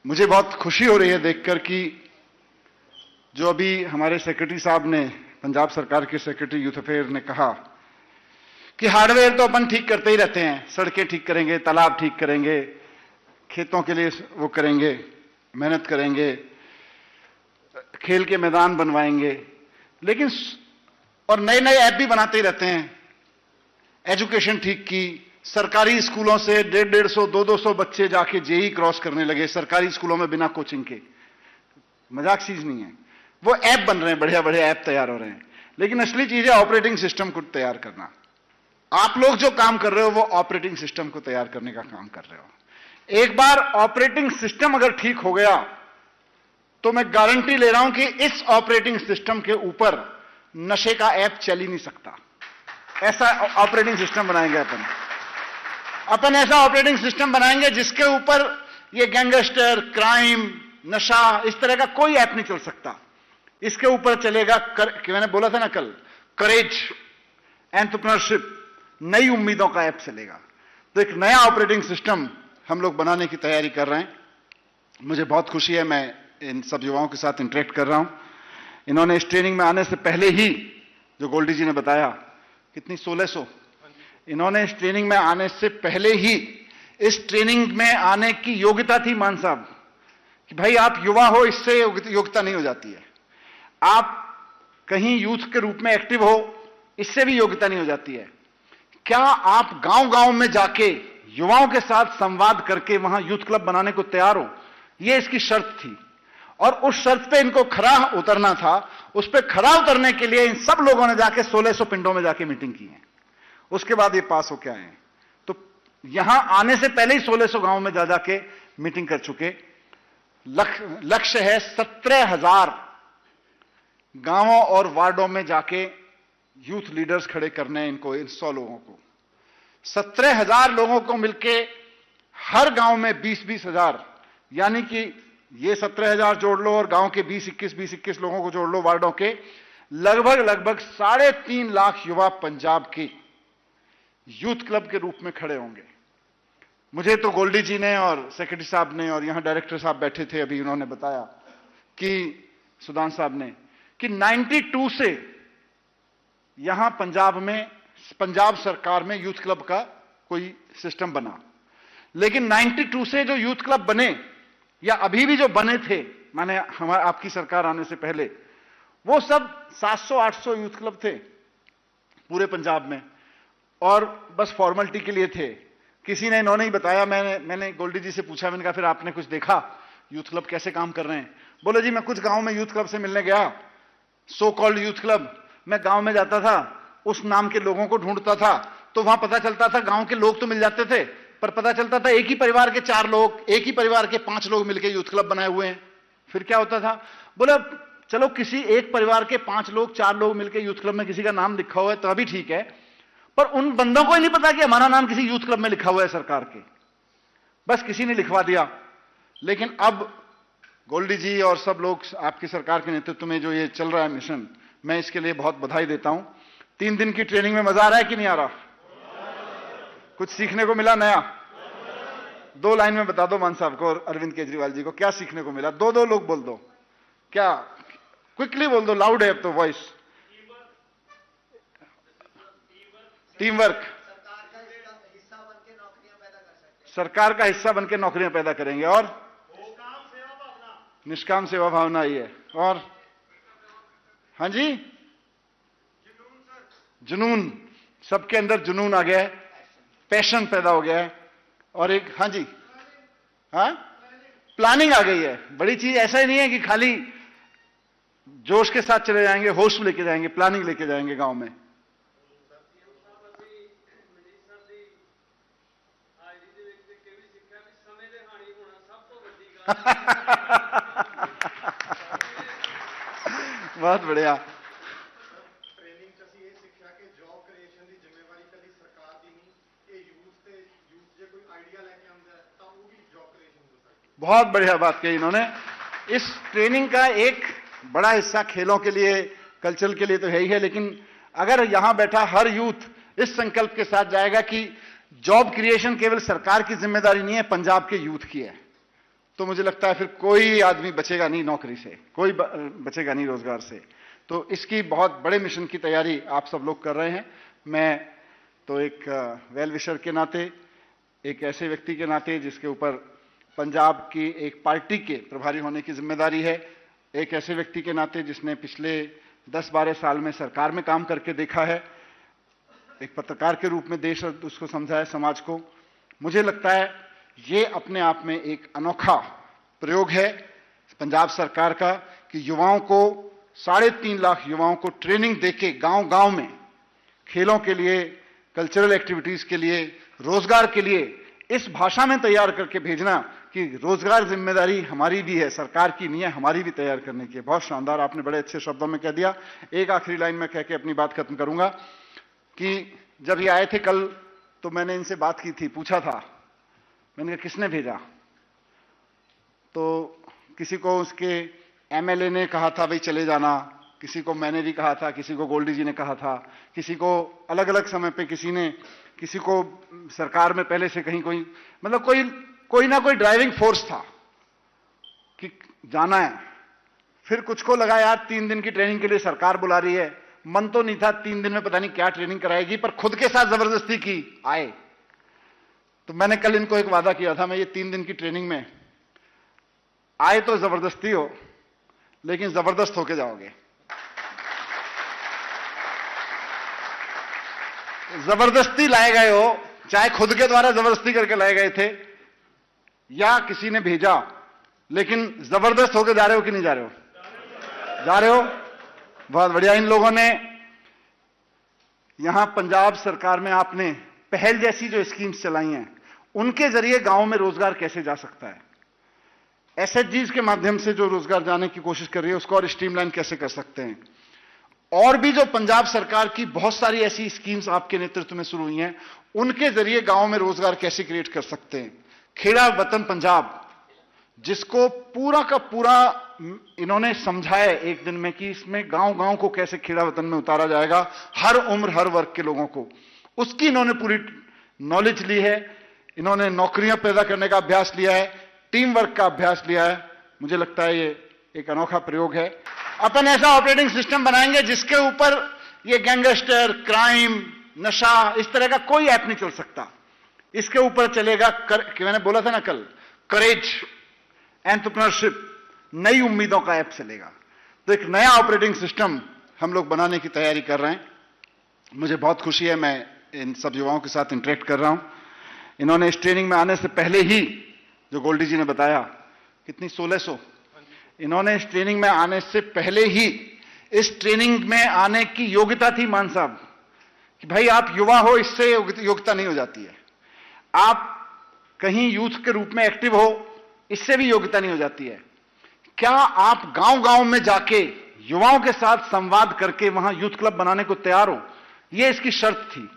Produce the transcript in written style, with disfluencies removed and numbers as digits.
मुझे बहुत खुशी हो रही है देखकर कि जो अभी हमारे सेक्रेटरी साहब ने, पंजाब सरकार के सेक्रेटरी यूथ अफेयर ने कहा कि हार्डवेयर तो अपन ठीक करते ही रहते हैं, सड़कें ठीक करेंगे, तालाब ठीक करेंगे, खेतों के लिए वो करेंगे, मेहनत करेंगे, खेल के मैदान बनवाएंगे, लेकिन और नए नए ऐप भी बनाते ही रहते हैं। एजुकेशन ठीक की, सरकारी स्कूलों से 150-150, 200 बच्चे जाके जेई क्रॉस करने लगे सरकारी स्कूलों में बिना कोचिंग के। मजाक चीज नहीं है, वो ऐप बन रहे हैं, बढ़िया बढ़िया ऐप तैयार हो रहे हैं। लेकिन असली चीज है ऑपरेटिंग सिस्टम को तैयार करना। आप लोग जो काम कर रहे हो वो ऑपरेटिंग सिस्टम को तैयार करने का काम कर रहे हो। एक बार ऑपरेटिंग सिस्टम अगर ठीक हो गया तो मैं गारंटी ले रहा हूं कि इस ऑपरेटिंग सिस्टम के ऊपर नशे का ऐप चल ही नहीं सकता। ऐसा ऑपरेटिंग सिस्टम बनाएंगे अपन ऐसा ऑपरेटिंग सिस्टम बनाएंगे जिसके ऊपर ये गैंगस्टर, क्राइम, नशा, इस तरह का कोई ऐप नहीं चल सकता। इसके ऊपर चलेगा मैंने बोला था ना कल, करेज, एंटरप्रेन्योरशिप, नई उम्मीदों का ऐप चलेगा। तो एक नया ऑपरेटिंग सिस्टम हम लोग बनाने की तैयारी कर रहे हैं। मुझे बहुत खुशी है, मैं इन सब युवाओं के साथ इंटरेक्ट कर रहा हूं। इन्होंने इस ट्रेनिंग में आने से पहले ही, जो गोल्डी जी ने बताया, कितनी 1600, इन्होंने इस ट्रेनिंग में आने से पहले ही इस ट्रेनिंग में आने की योग्यता थी मान साहब कि भाई आप युवा हो, इससे योग्यता नहीं हो जाती है। आप कहीं यूथ के रूप में एक्टिव हो, इससे भी योग्यता नहीं हो जाती है। क्या आप गांव गांव में जाके युवाओं के साथ संवाद करके वहां यूथ क्लब बनाने को तैयार हो? यह इसकी शर्त थी और उस शर्त पे इनको खरा उतरना था। उस पे खरा उतरने के लिए इन सब लोगों ने जाके 1600 पिंडों में जाके मीटिंग की है। उसके बाद ये पास होके आए हैं। तो यहां आने से पहले ही 1600 गांव में जा जाके मीटिंग कर चुके। लक्ष्य है 17,000 गांवों और वार्डों में जाके यूथ लीडर्स खड़े करने इनको, इन 100 लोगों को। 17,000 लोगों को मिलके हर गांव में 20-20 हजार, यानी कि ये 17,000 जोड़ लो और गांव के 20-21 लोगों को जोड़ लो, वार्डों के लगभग 3.5 लाख युवा पंजाब के यूथ क्लब के रूप में खड़े होंगे। मुझे तो गोल्डी जी ने और सेक्रेटरी साहब ने और यहां डायरेक्टर साहब बैठे थे अभी, उन्होंने बताया कि सुदान साहब ने कि 92 से यहां पंजाब में, पंजाब सरकार में यूथ क्लब का कोई सिस्टम बना। लेकिन 92 से जो यूथ क्लब बने या अभी भी जो बने थे, माने हमारे आपकी सरकार आने से पहले, वो सब 700-800 यूथ क्लब थे पूरे पंजाब में और बस फॉर्मेलिटी के लिए थे। किसी ने, इन्होंने ही बताया, मैंने गोल्डी जी से पूछा, मैंने कहा फिर आपने कुछ देखा यूथ क्लब कैसे काम कर रहे हैं? बोले जी मैं कुछ गांव में यूथ क्लब से मिलने गया, सो कॉल्ड यूथ क्लब। मैं गांव में जाता था, उस नाम के लोगों को ढूंढता था, तो वहां पता चलता था गांव के लोग तो मिल जाते थे, पर पता चलता था एक ही परिवार के 4 लोग, एक ही परिवार के 5 लोग मिलकर यूथ क्लब बनाए हुए हैं। फिर क्या होता था? बोले चलो किसी एक परिवार के 5 लोग 4 लोग मिलकर यूथ क्लब में किसी का नाम लिखा हुआ है तो अभी ठीक है, पर उन बंदों को ही नहीं पता कि हमारा नाम किसी यूथ क्लब में लिखा हुआ है सरकार के, बस किसी ने लिखवा दिया। लेकिन अब गोल्डी जी और सब लोग आपकी सरकार के नेतृत्व में जो ये चल रहा है मिशन, मैं इसके लिए बहुत बधाई देता हूं। 3 दिन की ट्रेनिंग में मजा आ रहा है कि नहीं आ रहा? कुछ सीखने को मिला नया? 2 लाइन में बता दो मान साहब को और अरविंद केजरीवाल जी को, क्या सीखने को मिला? 2 लोग बोल दो, क्या क्विकली बोल दो, लाउड है अब तो वॉइस। टीम वर्क, सरकार का हिस्सा बनकर नौकरियां पैदा करेंगे, और निष्काम सेवा भावना ही है, और हाँ जी जुनून, सबके अंदर जुनून आ गया है, पैशन पैदा हो गया है, और एक हाँ जी हाँ प्लानिंग आ गई है। बड़ी चीज ऐसा ही नहीं है कि खाली जोश के साथ चले जाएंगे, होश लेके जाएंगे, प्लानिंग लेके जाएंगे गांव में। बहुत बढ़िया। बहुत बढ़िया बात कही इन्होंने। इस ट्रेनिंग का एक बड़ा हिस्सा खेलों के लिए, कल्चर के लिए तो है ही है, लेकिन अगर यहां बैठा हर यूथ इस संकल्प के साथ जाएगा कि जॉब क्रिएशन केवल सरकार की जिम्मेदारी नहीं है, पंजाब के यूथ की है, तो मुझे लगता है फिर कोई आदमी बचेगा नहीं नौकरी से, कोई बचेगा नहीं रोजगार से। तो इसकी बहुत बड़े मिशन की तैयारी आप सब लोग कर रहे हैं। मैं तो एक वेल विशर के नाते, एक ऐसे व्यक्ति के नाते जिसके ऊपर पंजाब की एक पार्टी के प्रभारी होने की जिम्मेदारी है, एक ऐसे व्यक्ति के नाते जिसने पिछले 10-12 साल में सरकार में काम करके देखा है, एक पत्रकार के रूप में देश और उसको समझा है, समाज को, मुझे लगता है ये अपने आप में एक अनोखा प्रयोग है पंजाब सरकार का कि युवाओं को 3.5 लाख युवाओं को ट्रेनिंग देके गांव-गांव में खेलों के लिए, कल्चरल एक्टिविटीज के लिए, रोजगार के लिए इस भाषा में तैयार करके भेजना कि रोजगार जिम्मेदारी हमारी भी है, सरकार की नहीं है, हमारी भी तैयार करने की है। बहुत शानदार, आपने बड़े अच्छे शब्दों में कह दिया। एक आखिरी लाइन में कह के अपनी बात खत्म करूंगा कि जब ये आए थे कल तो मैंने इनसे बात की थी, पूछा था, मैंने कहा किसने भेजा, तो किसी को उसके एमएलए ने कहा था भाई चले जाना, किसी को मैंने भी कहा था, किसी को गोल्डी जी ने कहा था, किसी को अलग अलग समय पे किसी को सरकार में पहले से कहीं कोई, मतलब कोई ना कोई ड्राइविंग फोर्स था कि जाना है। फिर कुछ को लगा यार 3 दिन की ट्रेनिंग के लिए सरकार बुला रही है, मन तो नहीं था 3 दिन में पता नहीं क्या ट्रेनिंग कराएगी, पर खुद के साथ जबरदस्ती की आए। तो मैंने कल इनको एक वादा किया था, मैं ये 3 दिन की ट्रेनिंग में आए तो जबरदस्ती हो, लेकिन जबरदस्त होके जाओगे। जबरदस्ती लाए गए हो, चाहे खुद के द्वारा जबरदस्ती करके लाए गए थे या किसी ने भेजा, लेकिन जबरदस्त होके जा रहे हो कि नहीं जा रहे हो? जा रहे हो, बहुत बढ़िया। इन लोगों ने यहां पंजाब सरकार में आपने पहल जैसी जो स्कीम्स चलाई हैं, उनके जरिए गांव में रोजगार कैसे जा सकता है, एसएचजीज के माध्यम से जो रोजगार जाने की कोशिश कर रही है उसको और स्ट्रीमलाइन कैसे कर सकते हैं, और भी जो पंजाब सरकार की बहुत सारी ऐसी स्कीम्स आपके नेतृत्व में शुरू हुई हैं, उनके जरिए गांव में रोजगार कैसे क्रिएट कर सकते हैं। खेड़ा वतन पंजाब, जिसको पूरा का पूरा इन्होंने समझाया एक दिन में कि इसमें गांव-गांव को कैसे खेड़ा वतन में उतारा जाएगा, हर उम्र हर वर्ग के लोगों को, उसकी इन्होंने पूरी नॉलेज ली है। इन्होंने नौकरियां पैदा करने का अभ्यास लिया है, टीम वर्क का अभ्यास लिया है। मुझे लगता है ये एक अनोखा प्रयोग है। अपन ऐसा ऑपरेटिंग सिस्टम बनाएंगे जिसके ऊपर ये गैंगस्टर, क्राइम, नशा, इस तरह का कोई ऐप नहीं चल सकता। इसके ऊपर चलेगा मैंने बोला था ना कल, करेज, एंटरप्रेन्योरशिप, नई उम्मीदों का ऐप चलेगा। तो एक नया ऑपरेटिंग सिस्टम हम लोग बनाने की तैयारी कर रहे हैं। मुझे बहुत खुशी है, मैं इन सब युवाओं के साथ इंटरेक्ट कर रहा हूं। इन्होंने इस ट्रेनिंग में आने से पहले ही, जो गोल्डी जी ने बताया, कितनी 1600, इन्होंने इस ट्रेनिंग में आने से पहले ही इस ट्रेनिंग में आने की योग्यता थी मान साहब कि भाई आप युवा हो, इससे योग्यता नहीं हो जाती है। आप कहीं यूथ के रूप में एक्टिव हो, इससे भी योग्यता नहीं हो जाती है। क्या आप गांव-गांव में जाके युवाओं के साथ संवाद करके वहां यूथ क्लब बनाने को तैयार हो? यह इसकी शर्त थी।